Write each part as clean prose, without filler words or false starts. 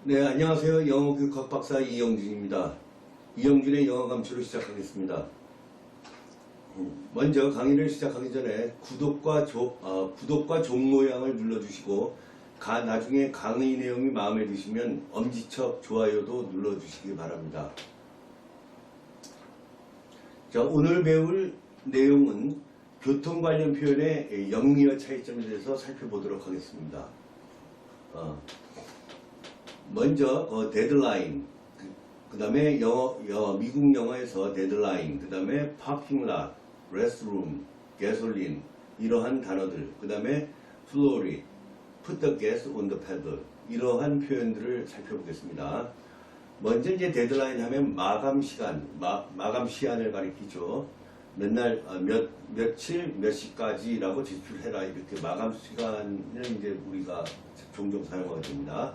네, 안녕하세요. 영어교육 학박사 이영준입니다. 이영준의 영어 감초를 시작하겠습니다. 먼저 강의를 시작하기 전에 구독과 종 모양을 눌러주시고 나중에 강의 내용이 마음에 드시면 엄지척 좋아요도 눌러주시기 바랍니다. 자, 오늘 배울 내용은 교통 관련 표현의 영미어 차이점에 대해서 살펴보도록 하겠습니다. 먼저 데드라인, 그 다음에 미국 영어에서 데드라인, 그 다음에 파킹랏, 레스트룸, 게솔린, 이러한 단어들, 그 다음에 플로리, put the gas on the pedal, 이러한 표현들을 살펴보겠습니다. 먼저 이제 데드라인 하면 마감 시간, 마감 시한을 가리키죠. 맨날 며칠 몇 시까지라고 제출해라, 이렇게 마감 시간을 이제 우리가 종종 사용하게 됩니다.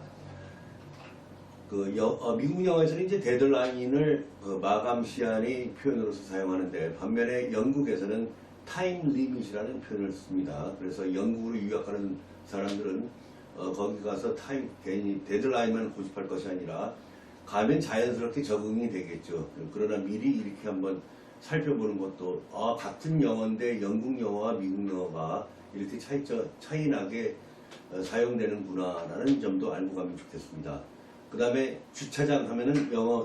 미국 영어에서는 이제 데드라인을 마감 시한의 표현으로서 사용하는데, 반면에 영국에서는 타임 리밋이라는 표현을 씁니다. 그래서 영국으로 유학하는 사람들은 거기 가서 괜히 데드라인만 고집할 것이 아니라 가면 자연스럽게 적응이 되겠죠. 그러나 미리 이렇게 한번 살펴보는 것도 같은 영어인데 영국 영어와 미국 영어가 이렇게 차이 나게 사용되는구나 라는 점도 알고 가면 좋겠습니다. 그 다음에 주차장 하면은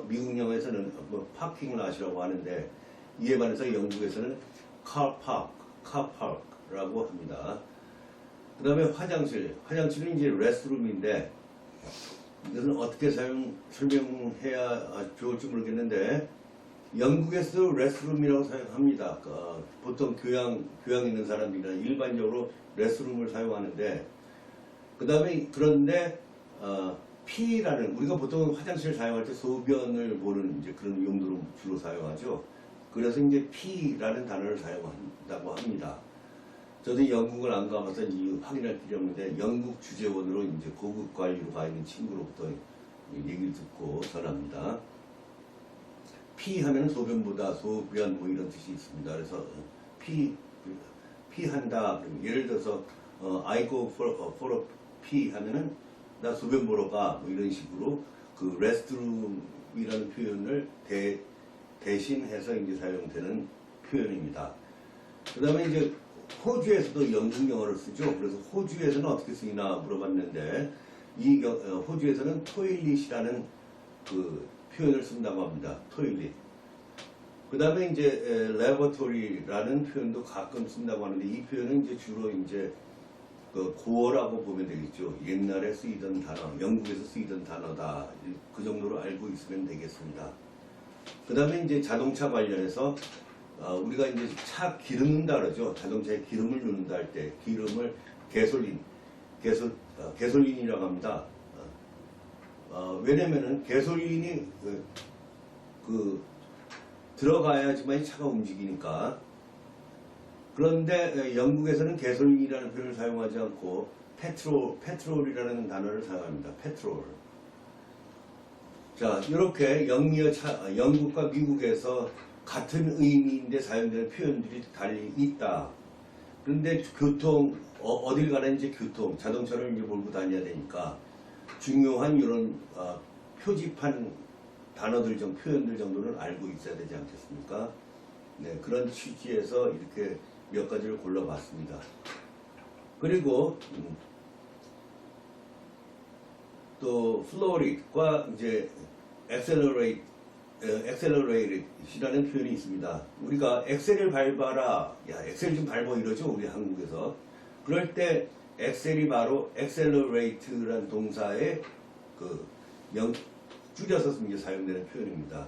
미국 영어에서는 파킹랏이라고 하는데, 이에 반해서 영국에서는 카파크라고 합니다. 그 다음에 화장실은 이제 레스트룸인데, 이것은 어떻게 설명해야 좋을지 모르겠는데, 영국에서도 레스트룸이라고 사용합니다. 보통 교양 있는 사람들이나 일반적으로 레스트룸을 사용하는데, 그 다음에 그런데 P라는, 우리가 보통 화장실 사용할 때 소변을 보는 이제 그런 용도로 주로 사용하죠. 그래서 이제 P라는 단어를 사용한다고 합니다. 저도 영국을 안 가봐서 확인할 필요 없는데, 영국 주재원으로 이제 고급 관리로 가 있는 친구로부터 얘기를 듣고 전합니다. P 하면 소변보다 소변 이런 뜻이 있습니다. 그래서 P 한다. 예를 들어서 I go for a P 하면은 나 소변 보러 가, 이런 식으로 그 레스트룸이라는 표현을 대신해서 이제 사용되는 표현입니다. 그 다음에 이제 호주에서도 영국 영어를 쓰죠. 그래서 호주에서는 어떻게 쓰이나 물어봤는데, 호주에서는 토일릿이라는 그 표현을 쓴다고 합니다. 토일릿. 그 다음에 이제 레버토리라는 표현도 가끔 쓴다고 하는데, 이 표현은 이제 주로 이제 고어라고 보면 되겠죠. 옛날에 쓰이던 단어, 영국에서 쓰이던 단어다. 그 정도로 알고 있으면 되겠습니다. 그 다음에 이제 자동차 관련해서 우리가 이제 차 기름 넣는다 그러죠. 자동차에 기름을 넣는다 할 때 기름을 게솔린이라고 합니다. 왜냐면은 게솔린이 들어가야지만 차가 움직이니까. 그런데 영국에서는 게솔린이라는 표현을 사용하지 않고 페트롤이라는 단어를 사용합니다. 페트롤. 자, 이렇게 영국과 미국에서 같은 의미인데 사용되는 표현들이 달리 있다. 그런데 어딜 가는지 자동차를 이제 몰고 다녀야 되니까 중요한 이런 표지판 표현들 정도는 알고 있어야 되지 않겠습니까? 네, 그런 취지에서 이렇게 몇 가지를 골라봤습니다. 그리고 또 플로릿과 이제 accelerate이라는 표현이 있습니다. 우리가 엑셀을 밟아라, 야 엑셀 좀 밟아 이러죠, 우리 한국에서. 그럴 때 엑셀이 바로 accelerate라는 동사의 줄여서 이제 사용되는 표현입니다.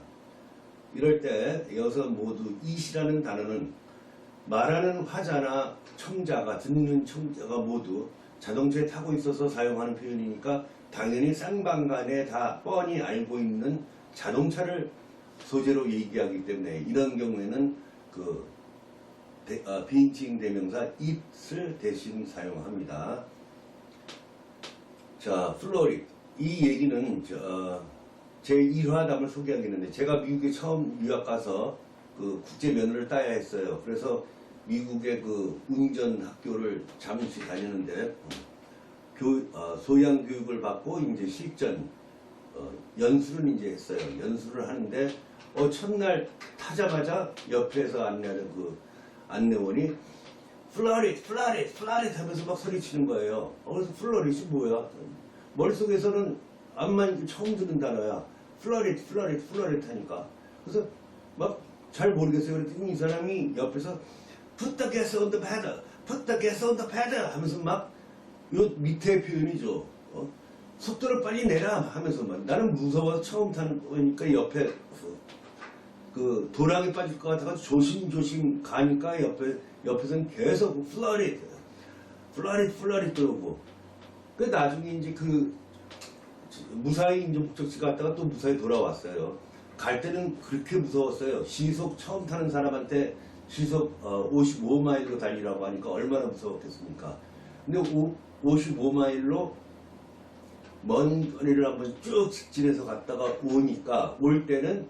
이럴 때 여기서 모두 it이라는 단어는 말하는 화자나 듣는 청자가 모두 자동차에 타고 있어서 사용하는 표현이니까 당연히 쌍방간에 다 뻔히 알고 있는 자동차를 소재로 얘기하기 때문에, 이런 경우에는 비인칭 대명사 it을 대신 사용합니다. 자, 플로릿. 이 얘기는 제 1화담을 소개하겠는데, 제가 미국에 처음 유학 가서 국제 면허를 따야 했어요. 그래서 미국의 운전 학교를 잠시 다녔는데, 소양 교육을 받고 이제 실전 연수를 이제 했어요. 연수를 하는데 첫날 타자마자 옆에서 안내하는 그 안내원이 플라릿 하면서 막 소리치는 거예요. 그래서 플라릿이 뭐야? 머릿속에서는 암만 처음 듣는 단어야. 플라릿 하니까. 그래서 막 잘 모르겠어요. 그랬더니 이 사람이 옆에서 put the gas on the pedal 하면서 막 요 밑에 표현이죠. 속도를 빨리 내라 하면서 막 나는 무서워서 처음 타는 거니까 옆에 그 도랑에 빠질 것 같아가지고 조심조심 가니까 옆에서는 계속 플라릿 그러고 그 나중에 이제 그 무사히 이제 목적지 갔다가 또 무사히 돌아왔어요. 갈 때는 그렇게 무서웠어요. 시속 처음 타는 사람한테 시속 55마일로 달리라고 하니까 얼마나 무서웠겠습니까? 근데 55마일로 먼 거리를 한번 쭉 직진해서 갔다가 오니까 올 때는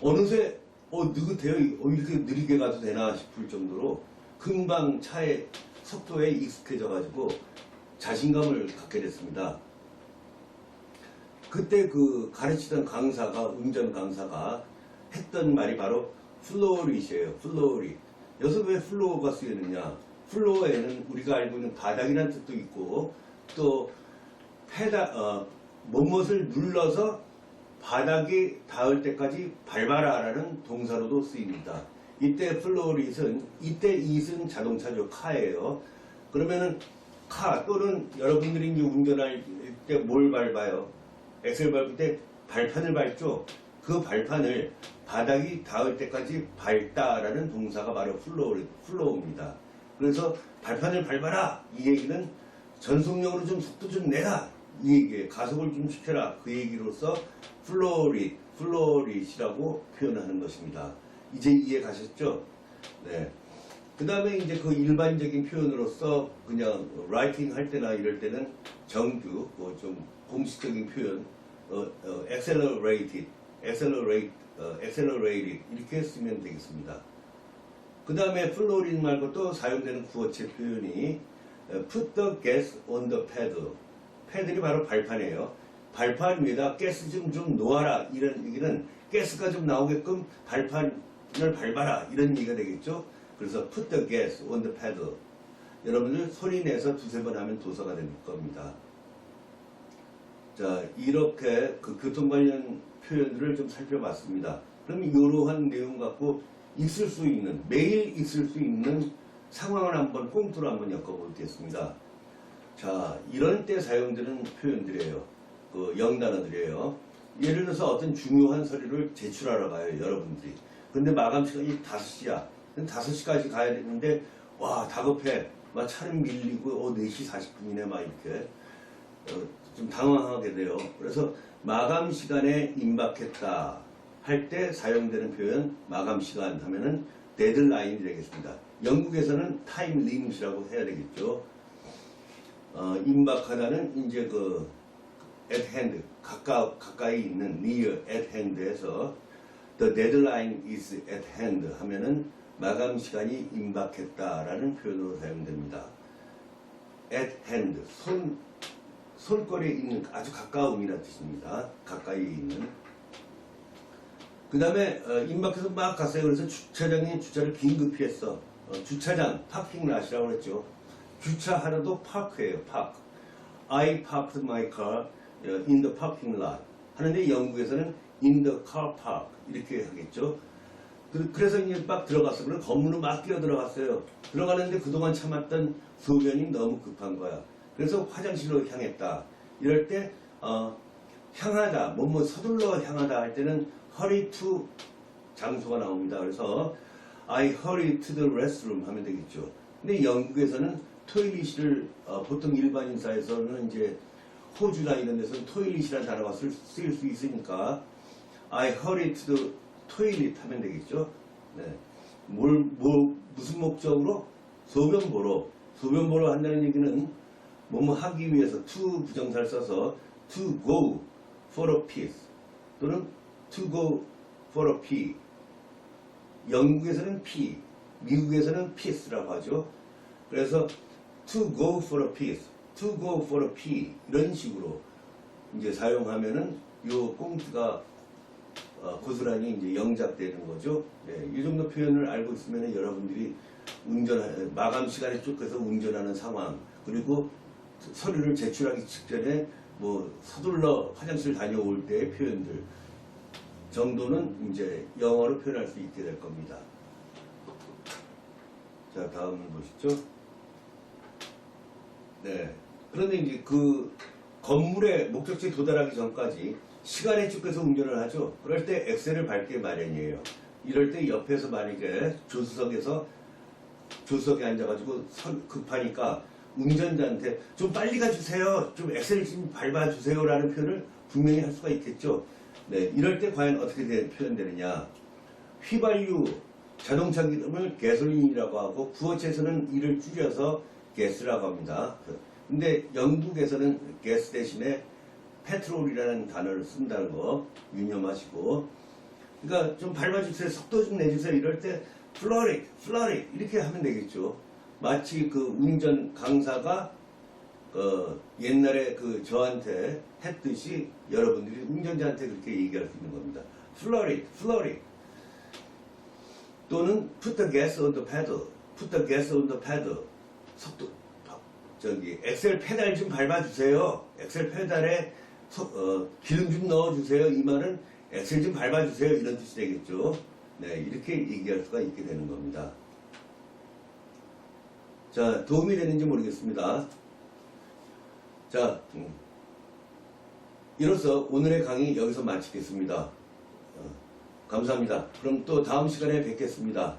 어느새 느긋해요. 이렇게 느리게 가도 되나 싶을 정도로 금방 차의 속도에 익숙해져 가지고 자신감을 갖게 됐습니다. 그때 그 가르치던 운전 강사가 했던 말이 바로 플로우릿이에요. 플로우릿. 여기서 왜 플로우가 쓰이느냐? 플로어에는 우리가 알고 있는 바닥이라는 뜻도 있고 또 못못을 눌러서 바닥이 닿을 때까지 밟아라라는 동사로도 쓰입니다. 이때 플로우릿은 이때 it은 자동차죠. 카예요. 그러면은 카 또는 여러분들이 이제 운전할 때 뭘 밟아요? 엑셀 밟을 때 발판을 밟죠. 그 발판을 바닥이 닿을 때까지 밟다라는 동사가 바로 플로우입니다. 그래서 발판을 밟아라 이 얘기는 전속력으로 좀 속도 좀 내라 이 얘기에 가속을 좀 시켜라 그 얘기로서 플로릿이라고 표현하는 것입니다. 이제 이해 가셨죠? 네. 그 다음에 이제 그 일반적인 표현으로서 그냥 라이팅 할 때나 이럴 때는 정규 좀 공식적인 표현 accelerated 이렇게 쓰면 되겠습니다. 그 다음에 플로린 말고 또 사용되는 구어체 표현이 put the gas on the pedal. 패들이 바로 발판이에요. 발판 위에다 가스 좀 놓아라 이런 얘기는 가스가 좀 나오게끔 발판을 밟아라 이런 얘기가 되겠죠. 그래서 put the gas on the pedal. 여러분들 소리 내서 두세 번 하면 도서가 될 겁니다. 자, 이렇게 그 교통 관련 표현들을 좀 살펴봤습니다. 그럼 이러한 내용 갖고 매일 있을 수 있는 상황을 한번 꽁트로 한번 엮어보겠습니다. 자, 이런 때 사용되는 표현들이에요. 그 영단어들이에요. 예를 들어서 어떤 중요한 서류를 제출하러 가요, 여러분들이. 근데 마감 시간이 5시야. 5시까지 가야 되는데, 와, 다급해. 막 차는 밀리고, 4시 40분이네, 막 이렇게. 좀 당황하게 돼요. 그래서 마감 시간에 임박했다 할 때 사용되는 표현 마감 시간 하면은 데드라인이 되겠습니다. 영국에서는 타임 리밋이라고 해야 되겠죠. 임박하다는 이제 그 at hand 가까이 있는 near at hand에서 the deadline is at hand 하면은 마감 시간이 임박했다라는 표현으로 사용됩니다. at hand 손거리에 있는 아주 가까움이라는 뜻입니다. 가까이 있는. 그 다음에 임박해서 막 갔어요. 그래서 주차장에 주차를 긴급히 했어. 주차장 파킹랏이라고 그랬죠. 주차하러도 파크예요. 파크. I parked my car in the parking lot 하는데 영국에서는 in the car park 이렇게 하겠죠. 그래서 이제 막 들어갔어. 그래서 건물로 막 뛰어 들어갔어요. 들어가는데 그동안 참았던 소변이 너무 급한 거야. 그래서 화장실로 향했다. 이럴 때 향하다, 서둘러 향하다 할 때는 hurry to 장소가 나옵니다. 그래서 I hurry to the restroom 하면 되겠죠. 근데 영국에서는 토일릿을 보통 일반인 사회에서는 이제 호주나 이런 데서는 토일릿이라는 단어가 쓰일 수 있으니까 I hurry to the toilet 하면 되겠죠. 네. 무슨 목적으로? 소변 보러 한다는 얘기는 하기 위해서 to 부정사를 써서 to go for a piss 또는 to go for a pee. 영국에서는 pee, 미국에서는 piss라고 하죠. 그래서 to go for a piss, to go for a pee 이런 식으로 이제 사용하면은 요 꽁트가 고스란히 이제 영작되는 거죠. 네, 이 정도 표현을 알고 있으면 여러분들이 마감 시간에 쫓겨서 운전하는 상황, 그리고 서류를 제출하기 직전에 뭐 서둘러 화장실 다녀올 때의 표현들 정도는 이제 영어로 표현할 수 있게 될 겁니다. 자, 다음을 보시죠. 네. 그런데 이제 그 건물의 목적지에 도달하기 전까지 시간에 쫓겨서 운전을 하죠. 그럴 때 엑셀을 밟게 마련이에요. 이럴 때 옆에서 만약에 조수석에 앉아가지고 급하니까 운전자한테 좀 빨리 가주세요. 좀 엑셀 좀 밟아주세요. 라는 표현을 분명히 할 수가 있겠죠. 네. 이럴 때 과연 어떻게 표현되느냐. 휘발유, 자동차 기름을 가솔린이라고 하고 구어체에서는 이를 줄여서 가스라고 합니다. 근데 영국에서는 가스 대신에 페트롤이라는 단어를 쓴다는 거 유념하시고, 그러니까 좀 밟아주세요, 속도 좀 내주세요. 이럴 때 플러리 이렇게 하면 되겠죠. 마치 그 운전 강사가 옛날에 그 저한테 했듯이 여러분들이 운전자한테 그렇게 얘기할 수 있는 겁니다. 플러리 또는 put the gas on the pedal. 속도 엑셀 페달 좀 밟아주세요. 엑셀 페달에 기름 좀 넣어주세요. 이 말은 엑셀 좀 밟아주세요. 이런 뜻이 되겠죠. 네, 이렇게 얘기할 수가 있게 되는 겁니다. 자, 도움이 되는지 모르겠습니다. 자, 이로써 오늘의 강의 여기서 마치겠습니다. 감사합니다. 그럼 또 다음 시간에 뵙겠습니다.